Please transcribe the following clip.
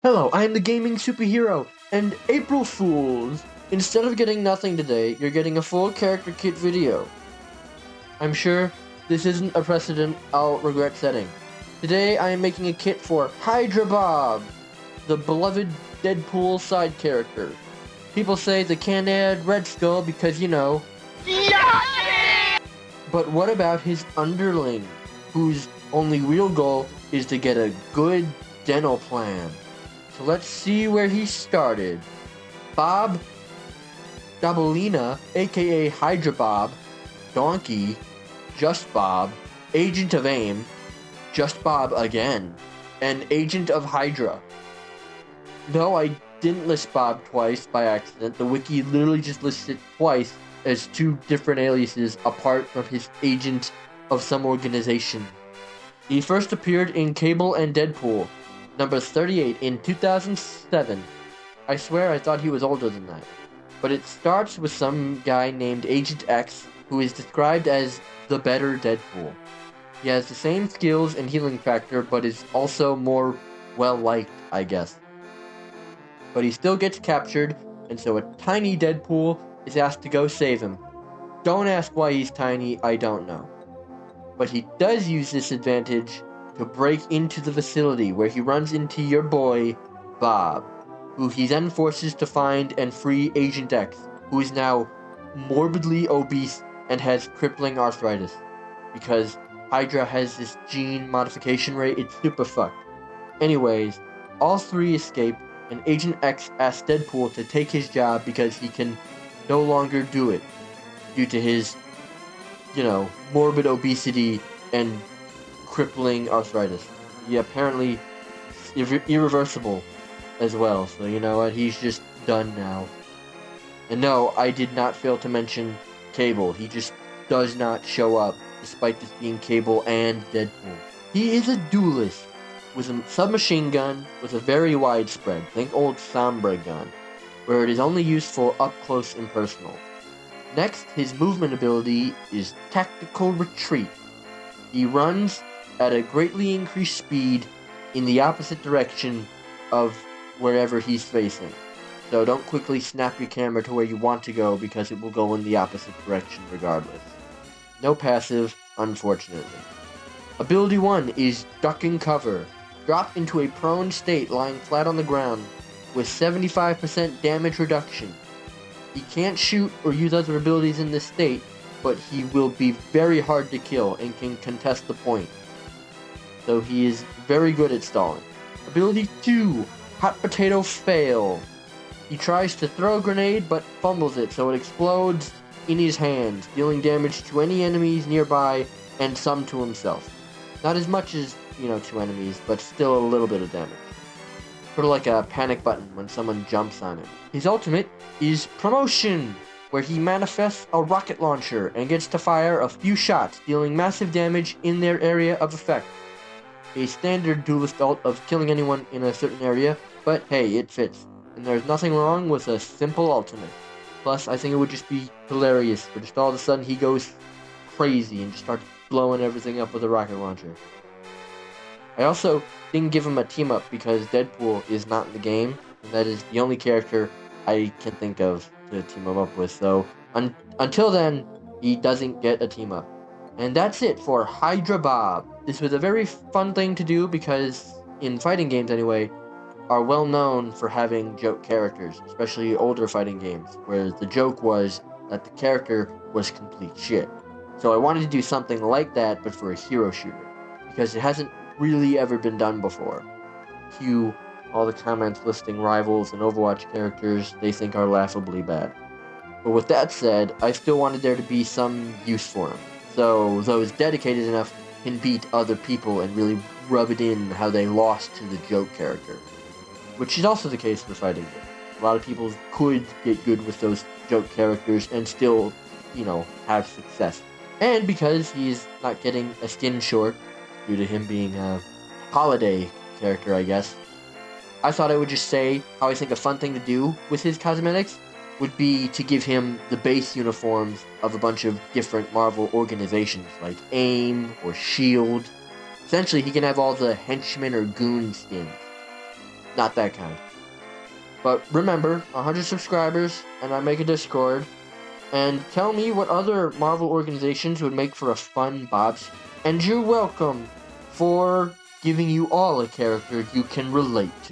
Hello, I am the gaming superhero, and April Fools! Instead of getting nothing today, you're getting a full character kit video. I'm sure this isn't a precedent I'll regret setting. Today I am making a kit for Hydra Bob, the beloved Deadpool side character. People say they can't add Red Skull because, but what about his underling, whose only real goal is to get a good dental plan? So let's see where he started. Bob Dabalina, aka Hydra Bob, Donkey, Just Bob, Agent of AIM, Just Bob again, and Agent of Hydra. No, I didn't list Bob twice by accident. The wiki literally just lists it twice as two different aliases apart from his agent of some organization. He first appeared in Cable and Deadpool, number 38 in 2007. I swear I thought he was older than that. But it starts with some guy named Agent X, who is described as the better Deadpool. He has the same skills and healing factor, but is also more well-liked, I guess. But he still gets captured, and so a tiny Deadpool is asked to go save him. Don't ask why he's tiny, I don't know. But he does use this advantage to break into the facility, where he runs into your boy, Bob, who he then forces to find and free Agent X, who is now morbidly obese and has crippling arthritis. Because Hydra has this gene modification rate, it's super fucked. Anyways, all three escape, and Agent X asks Deadpool to take his job because he can no longer do it due to his, morbid obesity and crippling arthritis. He apparently irreversible as well, so you know what, he's just done now. And no, I did not fail to mention Cable. He just does not show up, despite this being Cable and Deadpool. He is a duelist with a submachine gun with a very wide spread, think old Sombra gun, where it is only used for up close and personal. Next, his movement ability is Tactical Retreat. He runs at a greatly increased speed in the opposite direction of wherever he's facing. So don't quickly snap your camera to where you want to go because it will go in the opposite direction regardless. No passive, unfortunately. Ability 1 is Duck and Cover. Drop into a prone state lying flat on the ground with 75% damage reduction. He can't shoot or use other abilities in this state, but he will be very hard to kill and can contest the point. So he is very good at stalling. Ability 2, Hot Potato Fail. He tries to throw a grenade but fumbles it so it explodes in his hands, dealing damage to any enemies nearby and some to himself. Not as much as, to enemies, but still a little bit of damage. Sort of like a panic button when someone jumps on it. His ultimate is Promotion, where he manifests a rocket launcher and gets to fire a few shots, dealing massive damage in their area of effect. A standard duelist ult of killing anyone in a certain area, but hey, it fits. And there's nothing wrong with a simple ultimate. Plus, I think it would just be hilarious for just all of a sudden he goes crazy and just starts blowing everything up with a rocket launcher. I also didn't give him a team-up because Deadpool is not in the game, and that is the only character I can think of to team him up with, so until then, he doesn't get a team-up. And that's it for Hydra Bob. This was a very fun thing to do because, in fighting games anyway, are well known for having joke characters, especially older fighting games, where the joke was that the character was complete shit. So I wanted to do something like that, but for a hero shooter, because it hasn't really ever been done before. Cue all the comments listing rivals and Overwatch characters they think are laughably bad. But with that said, I still wanted there to be some use for them, so those dedicated enough can beat other people and really rub it in how they lost to the joke character. Which is also the case for fighting games. A lot of people could get good with those joke characters and still, have success. And because he's not getting a skin short, due to him being a holiday character, I guess, I thought I would just say how I think a fun thing to do with his cosmetics would be to give him the base uniforms of a bunch of different Marvel organizations, like AIM or SHIELD. Essentially, he can have all the henchmen or goon skins. Not that kind. But remember, 100 subscribers, and I make a Discord. And tell me what other Marvel organizations would make for a fun Bob's. And you're welcome for giving you all a character you can relate to.